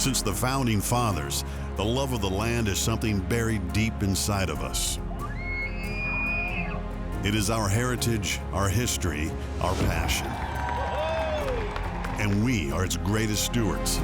Since the founding fathers, the love of the land is something buried deep inside of us. It is our heritage, our history, our passion. And we are its greatest stewards.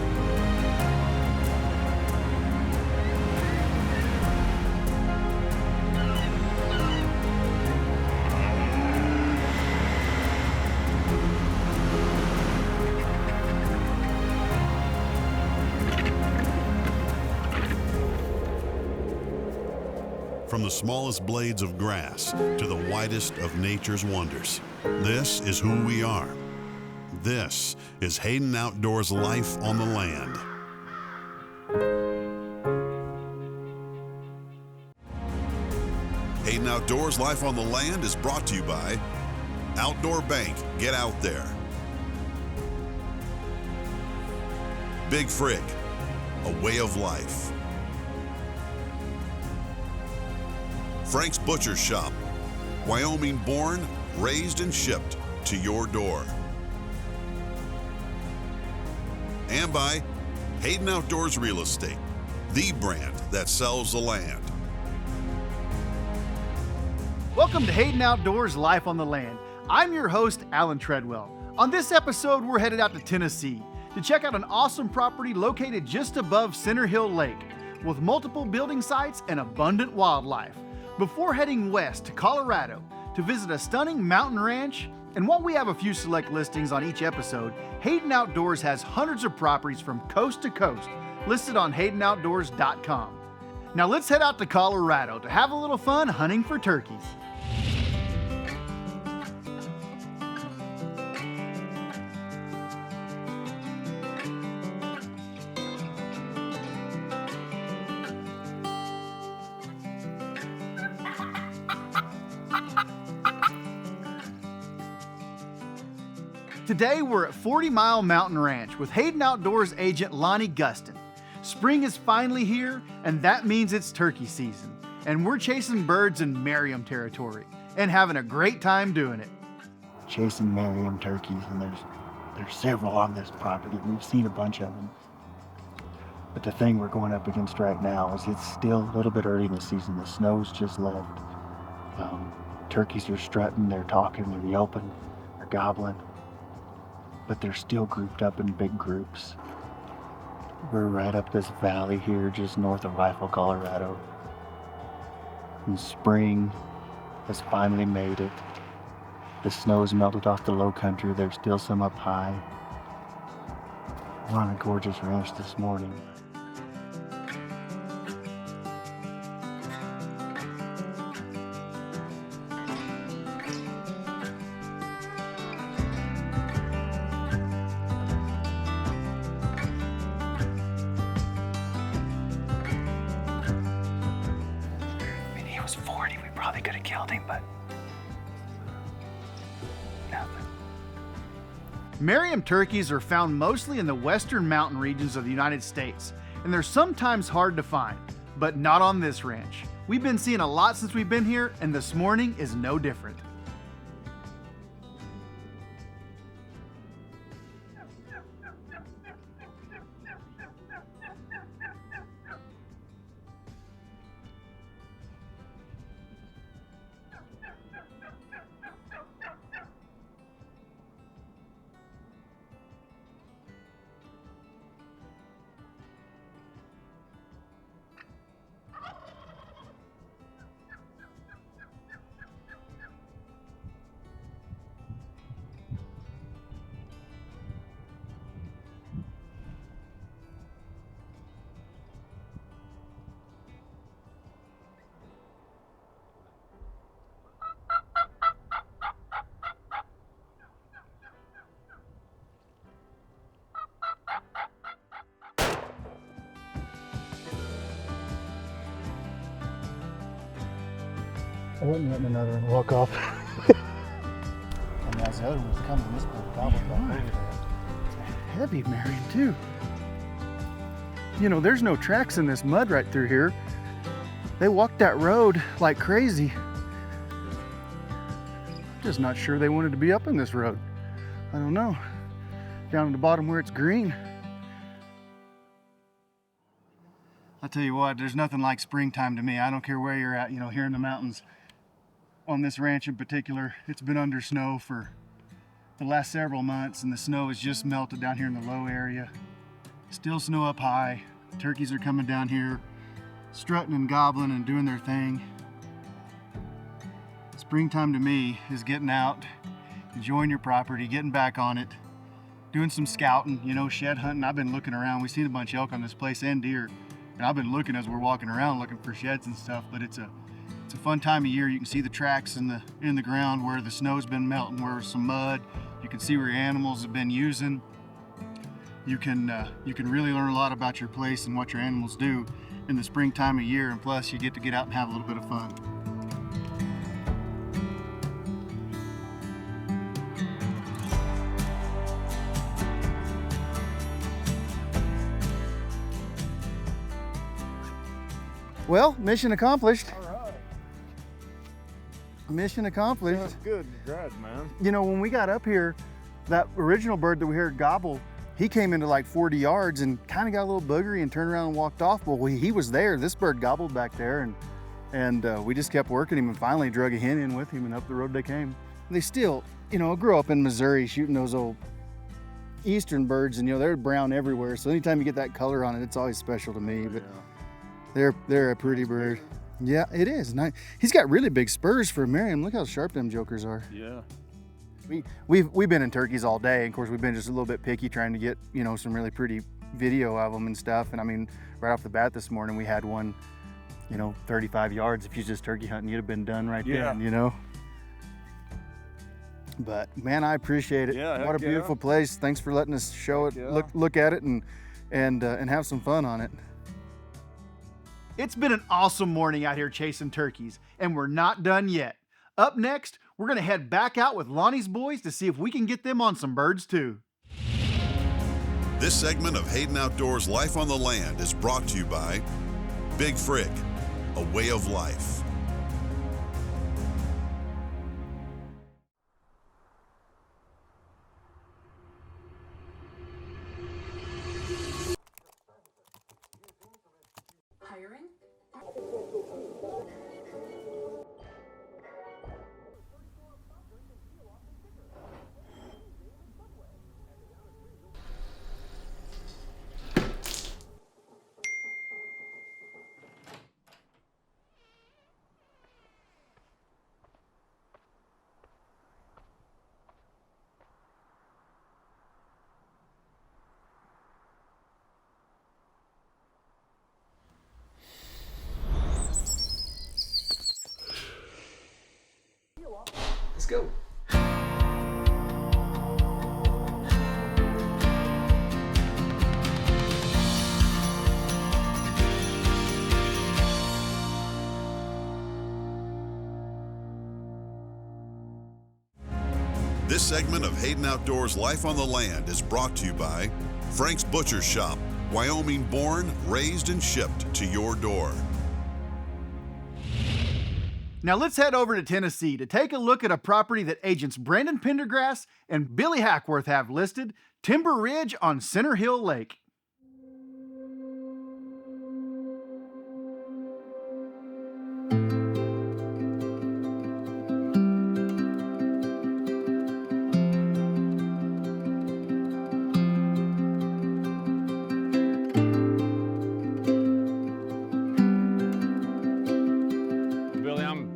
From the smallest blades of grass to the widest of nature's wonders, this is who we are. This is Hayden Outdoors Life on the Land. Hayden Outdoors Life on the Land is brought to you by Outdoor Bank. Get out there. Big Frig, a way of life. Frank's Butcher Shop, Wyoming born, raised, and shipped to your door. And by Hayden Outdoors Real Estate, the brand that sells the land. Welcome to Hayden Outdoors Life on the Land. I'm your host, Alan Treadwell. On this episode, we're headed out to Tennessee to check out an awesome property located just above Center Hill Lake with multiple building sites and abundant wildlife. Before heading west to Colorado to visit a stunning mountain ranch, and while we have a few select listings on each episode, Hayden Outdoors has hundreds of properties from coast to coast listed on HaydenOutdoors.com. Now let's head out to Colorado to have a little fun hunting for turkeys. Today we're at 40 Mile Mountain Ranch with Hayden Outdoors agent Lonnie Gustin. Spring is finally here, and that means it's turkey season. And we're chasing birds in Merriam territory and having a great time doing it. Chasing Merriam turkeys, and there's several on this property. We've seen a bunch of them. But the thing we're going up against right now is it's still a little bit early in the season. The snow's just left. Turkeys are strutting, they're talking, they're yelping, they're gobbling. But they're still grouped up in big groups. We're right up this valley here just north of Rifle, Colorado. And spring has finally made it. The snow's melted off the low country. There's still some up high. We're on a gorgeous ranch this morning. Probably could have killed him, but nothing. Merriam turkeys are found mostly in the western mountain regions of the United States, and they're sometimes hard to find, but not on this ranch. We've been seeing a lot since we've been here, and this morning is no different. I wouldn't let another one walk off. And as the other one was coming, this one gobbled right over there. Heavy Merriam too. You know, there's no tracks in this mud right through here. They walked that road like crazy. Just not sure they wanted to be up in this road. I don't know. Down at the bottom where it's green. I tell you what, there's nothing like springtime to me. I don't care where you're at, here in the mountains. On this ranch in particular, it's been under snow for the last several months, and the snow has just melted down here in the low area. Still snow up high. Turkeys are coming down here, strutting and gobbling and doing their thing. Springtime to me is getting out, enjoying your property, getting back on it, doing some scouting, shed hunting. I've been looking around. We've seen a bunch of elk on this place and deer. And I've been looking as we're walking around looking for sheds and stuff, but it's a fun time of year. You can see the tracks in the ground where the snow's been melting, where there's some mud. You can see where your animals have been using. You can really learn a lot about your place and what your animals do in the springtime of year, and plus you get to get out and have a little bit of fun. Well, mission accomplished. All right. Mission accomplished. That's good. Congrats, man. When we got up here, that original bird that we heard gobble, he came into like 40 yards and kind of got a little boogery and turned around and walked off. Well, he was there. This bird gobbled back there, and we just kept working him and finally drug a hen in with him, and up the road they came. They still, grew up in Missouri shooting those old eastern birds, and they're brown everywhere. So anytime you get that color on it, it's always special to me. But they're a pretty bird. Yeah, it is. Nice. He's got really big spurs for a Merriam. Look how sharp them jokers are. Yeah. We've been in turkeys all day. Of course, we've been just a little bit picky trying to get some really pretty video of them and stuff. And I mean, right off the bat this morning, we had one 35 yards. If you just turkey hunting, you'd have been done right then. But man, I appreciate it. Yeah, what a beautiful place. Thanks for letting us show it, look at it, and have some fun on it. It's been an awesome morning out here chasing turkeys, and we're not done yet. Up next, we're gonna head back out with Lonnie's boys to see if we can get them on some birds too. This segment of Hayden Outdoors Life on the Land is brought to you by Big Frig, a way of life. Hiring? Let's go. This segment of Hayden Outdoors Life on the Land is brought to you by Frank's Butcher Shop, Wyoming born, raised, and shipped to your door. Now let's head over to Tennessee to take a look at a property that agents Brandon Pendergrass and Billy Hackworth have listed, Timber Ridge on Center Hill Lake.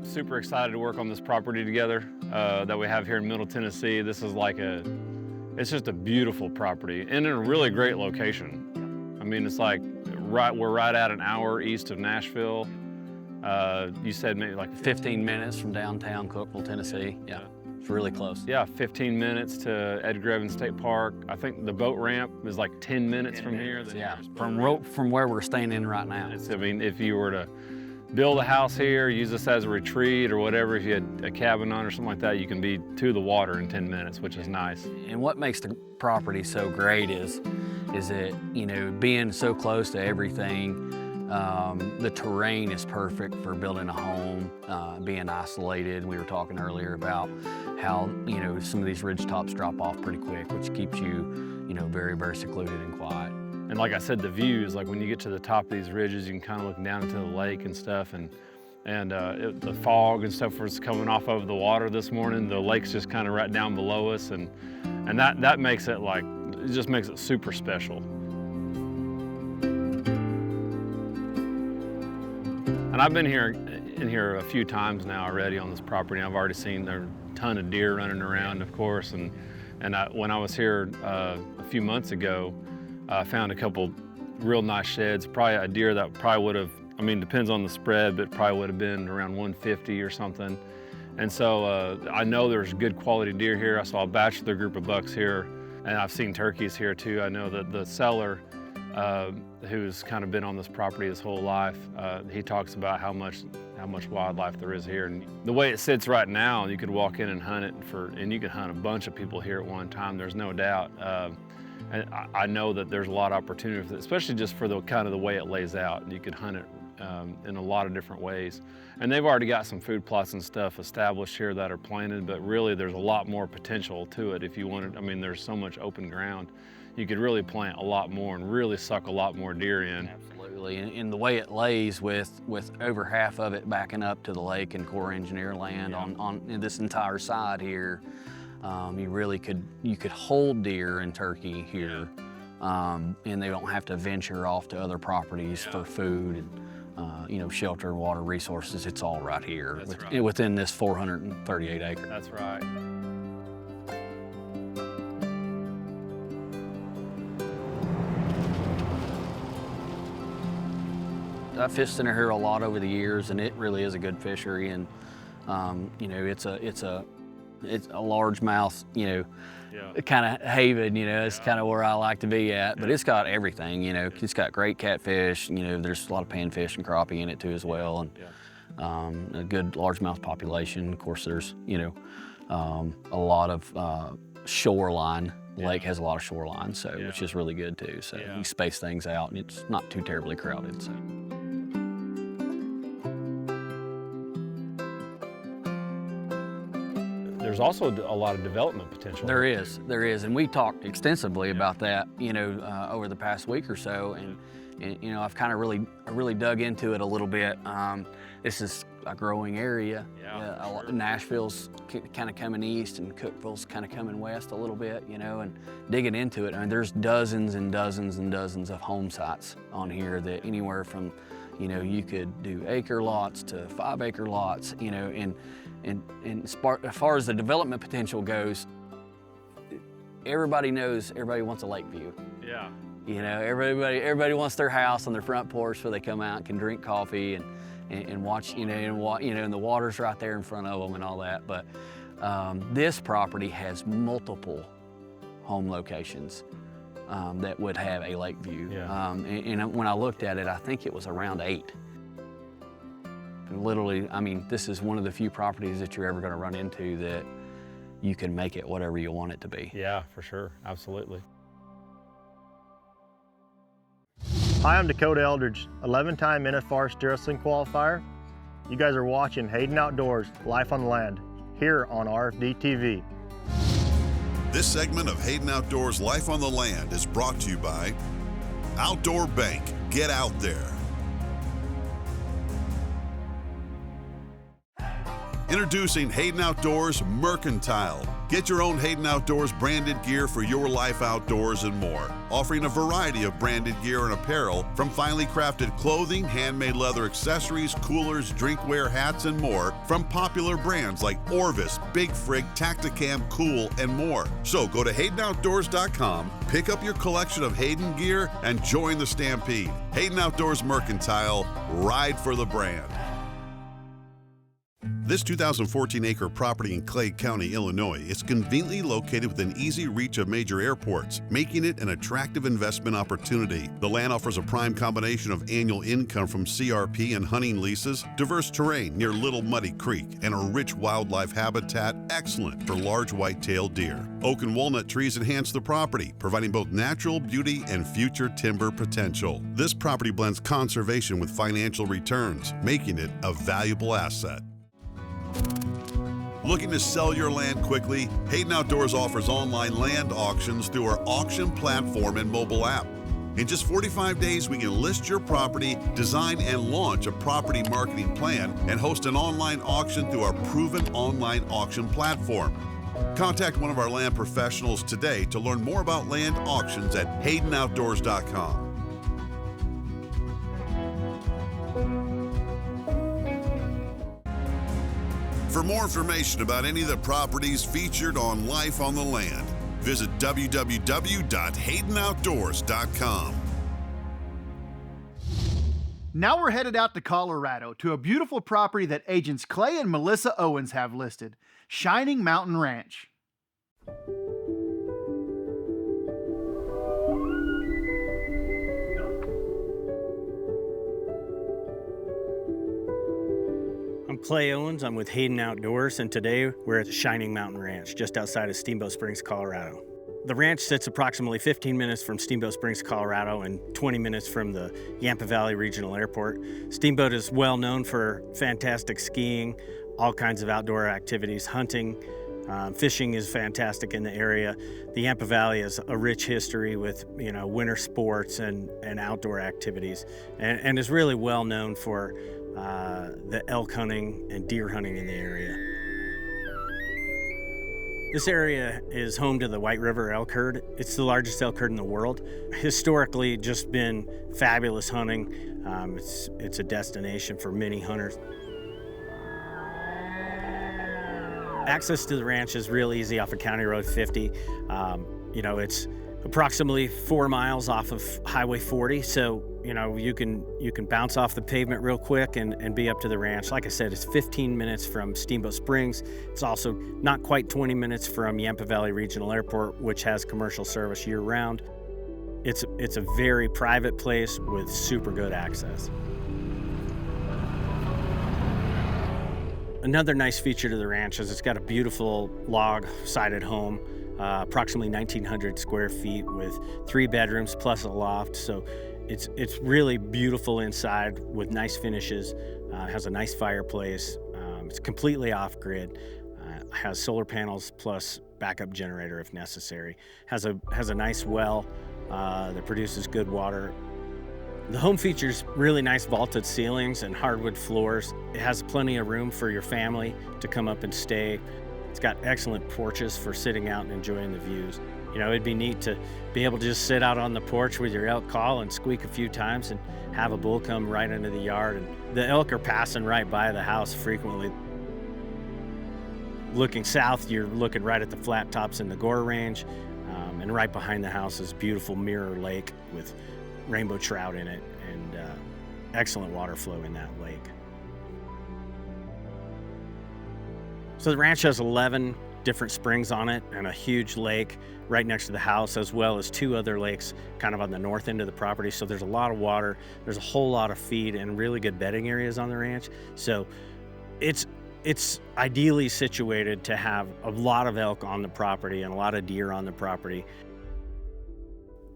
Super excited to work on this property together that we have here in Middle Tennessee. This is it's just a beautiful property and in a really great location. I mean, it's we're right at an hour east of Nashville. You said maybe like 15 minutes from downtown Cookeville, Tennessee. Yeah, it's really close. Yeah, 15 minutes to Edgar Evans State Park. I think the boat ramp is like 10 minutes from here. Yeah, from where we're staying in right now. I mean, if you were to build a house here, use this as a retreat or whatever, if you had a cabin on or something like that, you can be to the water in 10 minutes, which is nice. And what makes the property so great is that, being so close to everything, the terrain is perfect for building a home, being isolated. We were talking earlier about how, some of these ridge tops drop off pretty quick, which keeps you, very, very secluded and quiet. And like I said, the views, like when you get to the top of these ridges, you can kind of look down into the lake and stuff, and the fog and stuff was coming off over the water this morning. The lake's just kind of right down below us, and that makes it like, it just makes it super special. And I've been in here a few times now already on this property. I've already seen there are a ton of deer running around, of course, and when I was here a few months ago, I found a couple real nice sheds, probably a deer that probably would have, I mean, depends on the spread, but probably would have been around 150 or something. And so I know there's good quality deer here. I saw a bachelor group of bucks here, and I've seen turkeys here too. I know that the seller, who's kind of been on this property his whole life, he talks about how much wildlife there is here. And the way it sits right now, you could walk in and hunt it and you could hunt a bunch of people here at one time, there's no doubt. And I know that there's a lot of opportunity, especially just for the kind of the way it lays out. You could hunt it in a lot of different ways. And they've already got some food plots and stuff established here that are planted, but really there's a lot more potential to it if you wanted. I mean, there's so much open ground. You could really plant a lot more and really suck a lot more deer in. Absolutely, and the way it lays with over half of it backing up to the lake and Corps Engineer land on this entire side here, you could hold deer and turkey here, and they don't have to venture off to other properties for food and shelter, water, resources. It's all right here within this 438 acres. That's right. I've fished in here a lot over the years, and it really is a good fishery. And it's a largemouth, kind of haven. It's kind of where I like to be at. But it's got everything. It's got great catfish. There's a lot of panfish and crappie in it too as well, and a good largemouth population. Of course, there's a lot of shoreline. The lake has a lot of shoreline, which is really good too. So you space things out, and it's not too terribly crowded. So. There's also a lot of development potential. There is, and we talked extensively about that, over the past week or so, and I've kind of really dug into it a little bit. This is a growing area. Nashville's kind of coming east, and Cookeville's kind of coming west a little bit, and digging into it. I mean, there's dozens and dozens and dozens of home sites on here that anywhere from, you could do acre lots to 5 acre lots, and as far as the development potential goes, everybody knows everybody wants a lake view. Yeah. Everybody wants their house on their front porch where they come out and can drink coffee and watch, and the water's right there in front of them and all that. But this property has multiple home locations that would have a lake view. Yeah. And when I looked at it, I think it was around 8. And literally, I mean, this is one of the few properties that you're ever going to run into that you can make it whatever you want it to be. Yeah, for sure, absolutely. Hi, I'm Dakota Eldridge, 11-time NFR Steerson qualifier. You guys are watching Hayden Outdoors, Life on the Land, here on RFDTV. This segment of Hayden Outdoors Life on the Land is brought to you by Outdoor Bank. Get out there. Introducing Hayden Outdoors Mercantile. Get your own Hayden Outdoors branded gear for your life outdoors and more. Offering a variety of branded gear and apparel, from finely crafted clothing, handmade leather accessories, coolers, drinkware, hats, and more, from popular brands like Orvis, Big Frig, Tacticam, Cool, and more. So go to HaydenOutdoors.com, pick up your collection of Hayden gear, and join the stampede. Hayden Outdoors Mercantile, ride for the brand. This 2,014-acre property in Clay County, Illinois is conveniently located within easy reach of major airports, making it an attractive investment opportunity. The land offers a prime combination of annual income from CRP and hunting leases, diverse terrain near Little Muddy Creek, and a rich wildlife habitat excellent for large white-tailed deer. Oak and walnut trees enhance the property, providing both natural beauty and future timber potential. This property blends conservation with financial returns, making it a valuable asset. Looking to sell your land quickly? Hayden Outdoors offers online land auctions through our auction platform and mobile app. In just 45 days, we can list your property, design and launch a property marketing plan, and host an online auction through our proven online auction platform. Contact one of our land professionals today to learn more about land auctions at HaydenOutdoors.com. For more information about any of the properties featured on Life on the Land, visit www.HaydenOutdoors.com. Now we're headed out to Colorado to a beautiful property that agents Clay and Melissa Owens have listed, Shining Mountain Ranch. I'm Clay Owens, I'm with Hayden Outdoors, and today we're at Shining Mountain Ranch, just outside of Steamboat Springs, Colorado. The ranch sits approximately 15 minutes from Steamboat Springs, Colorado, and 20 minutes from the Yampa Valley Regional Airport. Steamboat is well known for fantastic skiing, all kinds of outdoor activities, hunting, fishing is fantastic in the area. The Yampa Valley has a rich history with, winter sports and outdoor activities, and is really well known for the elk hunting and deer hunting in the area. This area is home to the White River elk herd. It's the largest elk herd in the world. Historically, just been fabulous hunting. It's a destination for many hunters. Access to the ranch is real easy off of County Road 50. It's approximately 4 miles off of Highway 40, so you can bounce off the pavement real quick and be up to the ranch. Like I said, it's 15 minutes from Steamboat Springs. It's also not quite 20 minutes from Yampa Valley Regional Airport, which has commercial service year-round. It's a very private place with super good access. Another nice feature to the ranch is it's got a beautiful log-sided home, approximately 1,900 square feet with 3 bedrooms plus a loft. So it's really beautiful inside with nice finishes. Has a nice fireplace. It's completely off-grid. Has solar panels plus backup generator if necessary. Has a nice well that produces good water. The home features really nice vaulted ceilings and hardwood floors. It has plenty of room for your family to come up and stay. It's got excellent porches for sitting out and enjoying the views. It'd be neat to be able to just sit out on the porch with your elk call and squeak a few times and have a bull come right into the yard. And the elk are passing right by the house frequently. Looking south, you're looking right at the flat tops in the Gore Range. And right behind the house is beautiful Mirror Lake with rainbow trout in it and excellent water flow in that lake. So the ranch has 11 different springs on it and a huge lake right next to the house, as well as 2 other lakes kind of on the north end of the property. So there's a lot of water, there's a whole lot of feed and really good bedding areas on the ranch. So it's ideally situated to have a lot of elk on the property and a lot of deer on the property.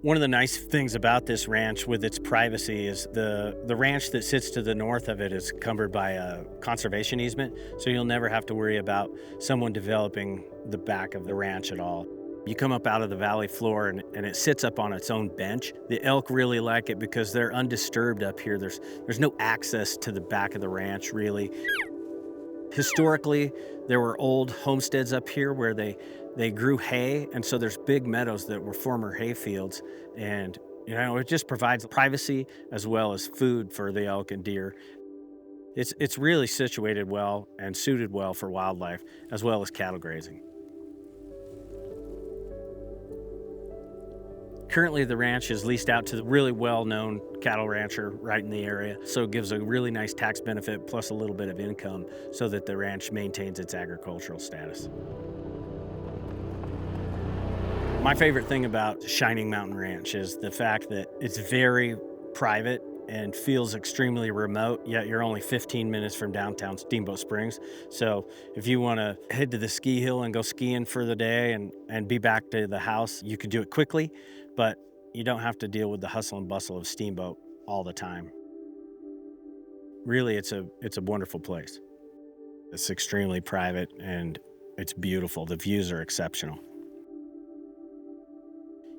One of the nice things about this ranch with its privacy is the ranch that sits to the north of it is covered by a conservation easement, so you'll never have to worry about someone developing the back of the ranch at all. You come up out of the valley floor and it sits up on its own bench. The elk really like it because they're undisturbed up here. There's no access to the back of the ranch really. Historically, there were old homesteads up here where they grew hay, and so there's big meadows that were former hay fields, and it just provides privacy as well as food for the elk and deer. It's really situated well and suited well for wildlife as well as cattle grazing. Currently, the ranch is leased out to the really well-known cattle rancher right in the area, so it gives a really nice tax benefit plus a little bit of income so that the ranch maintains its agricultural status. My favorite thing about Shining Mountain Ranch is the fact that it's very private and feels extremely remote, yet you're only 15 minutes from downtown Steamboat Springs. So if you want to head to the ski hill and go skiing for the day and be back to the house, you could do it quickly, but you don't have to deal with the hustle and bustle of Steamboat all the time. Really, it's a wonderful place. It's extremely private and it's beautiful. The views are exceptional.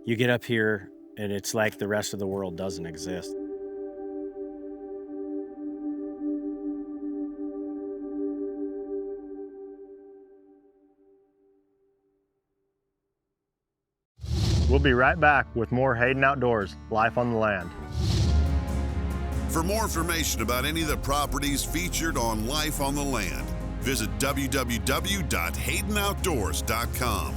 You get up here and it's like the rest of the world doesn't exist. We'll be right back with more Hayden Outdoors, Life on the Land. For more information about any of the properties featured on Life on the Land, visit www.haydenoutdoors.com.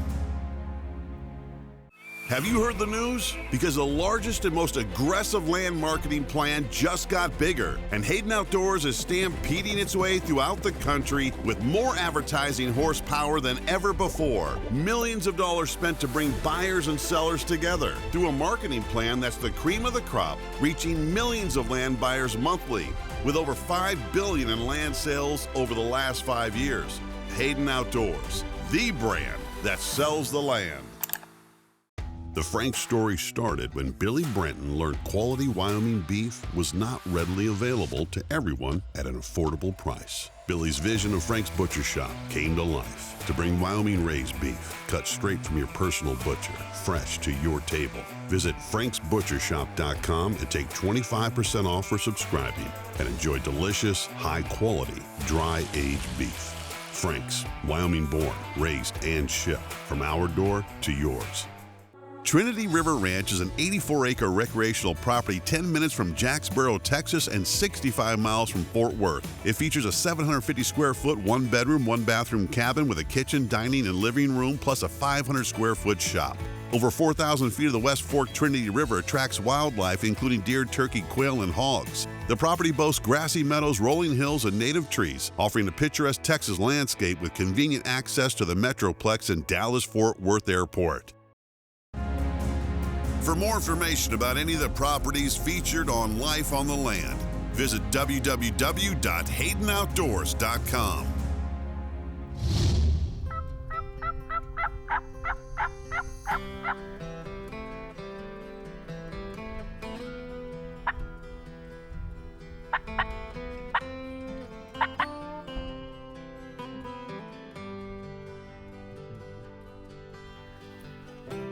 Have you heard the news? Because the largest and most aggressive land marketing plan just got bigger, and Hayden Outdoors is stampeding its way throughout the country with more advertising horsepower than ever before. Millions of dollars spent to bring buyers and sellers together through a marketing plan that's the cream of the crop, reaching millions of land buyers monthly, with over $5 billion in land sales over the last 5 years. Hayden Outdoors, the brand that sells the land. The Frank story started when Billy Brenton learned quality Wyoming beef was not readily available to everyone at an affordable price. Billy's vision of Frank's Butcher Shop came to life to bring Wyoming-raised beef, cut straight from your personal butcher, fresh to your table. Visit franksbutchershop.com and take 25% off for subscribing and enjoy delicious, high-quality, dry-aged beef. Frank's, Wyoming-born, raised, and shipped from our door to yours. Trinity River Ranch is an 84-acre recreational property 10 minutes from Jacksboro, Texas, and 65 miles from Fort Worth. It features a 750-square-foot, one-bedroom, one-bathroom cabin with a kitchen, dining, and living room, plus a 500-square-foot shop. Over 4,000 feet of the West Fork Trinity River attracts wildlife, including deer, turkey, quail, and hogs. The property boasts grassy meadows, rolling hills, and native trees, offering a picturesque Texas landscape with convenient access to the Metroplex and Dallas-Fort Worth Airport. For more information about any of the properties featured on Life on the Land, visit www.haydenoutdoors.com.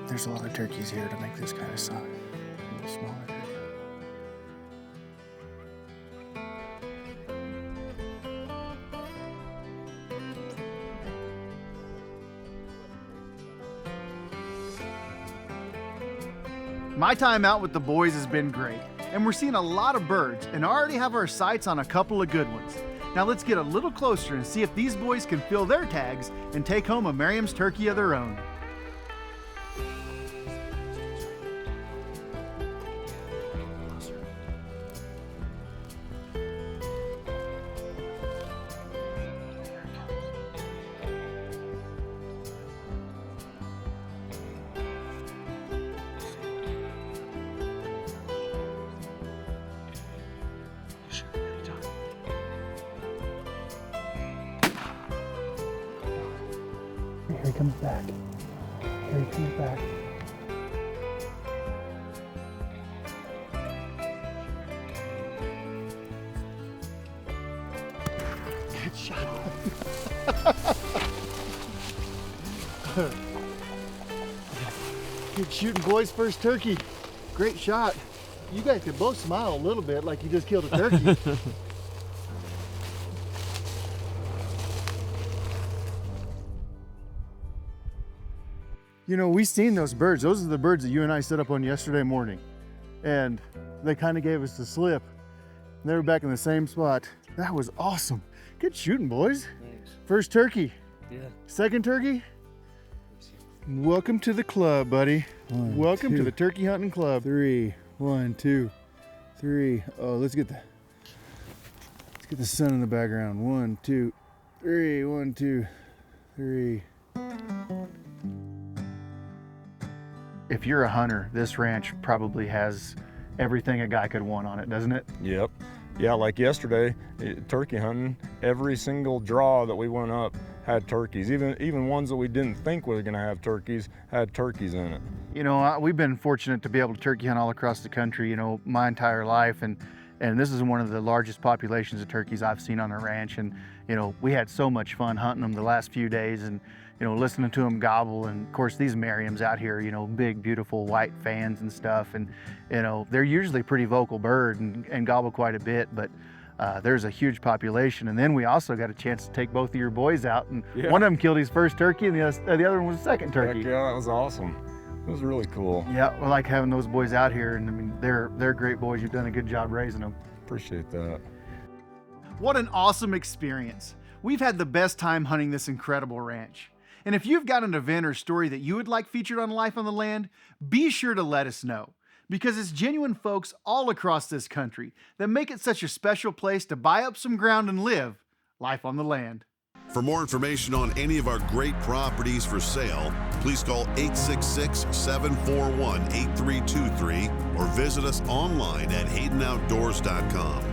There's a lot of turkeys here to make this kind of size. A little smaller. My time out with the boys has been great, and we're seeing a lot of birds and already have our sights on a couple of good ones. Now let's get a little closer and see if these boys can fill their tags and take home a Merriam's turkey of their own. Here he comes back. Here he comes back. Good shot. Good shooting, boys. First turkey. Great shot. You guys could both smile a little bit like you just killed a turkey. You know, we seen those birds. Those are the birds that you and I set up on yesterday morning. And they kind of gave us the slip. They were back in the same spot. That was awesome. Good shooting, boys. Thanks. First turkey. Yeah. Second turkey. Welcome to the club, buddy. Welcome to the turkey hunting club. 3, 1, 2, 3. Oh, let's get the sun in the background. 1, 2, 3. 1, 2, 3. If you're a hunter, this ranch probably has everything a guy could want on it, doesn't it? Yep. Yeah, like yesterday, turkey hunting, every single draw that we went up had turkeys. Even ones that we didn't think were gonna have turkeys, had turkeys in it. You know, we've been fortunate to be able to turkey hunt all across the country, you know, my entire life. And And this is one of the largest populations of turkeys I've seen on a ranch. And, you know, we had so much fun hunting them the last few days and, you know, listening to them gobble. And of course, these Merriams out here, you know, big, beautiful white fans and stuff. And, you know, they're usually a pretty vocal bird and gobble quite a bit, but there's a huge population. And then we also got a chance to take both of your boys out, and one of them killed his first turkey and the other one was the second turkey. Heck yeah, that was awesome. It was really cool. Yeah, we like having those boys out here, and I mean, they're great boys. You've done a good job raising them. Appreciate that. What an awesome experience. We've had the best time hunting this incredible ranch. And if you've got an event or story that you would like featured on Life on the Land, be sure to let us know, because it's genuine folks all across this country that make it such a special place to buy up some ground and live life on the land. For more information on any of our great properties for sale, please call 866-741-8323 or visit us online at HaydenOutdoors.com.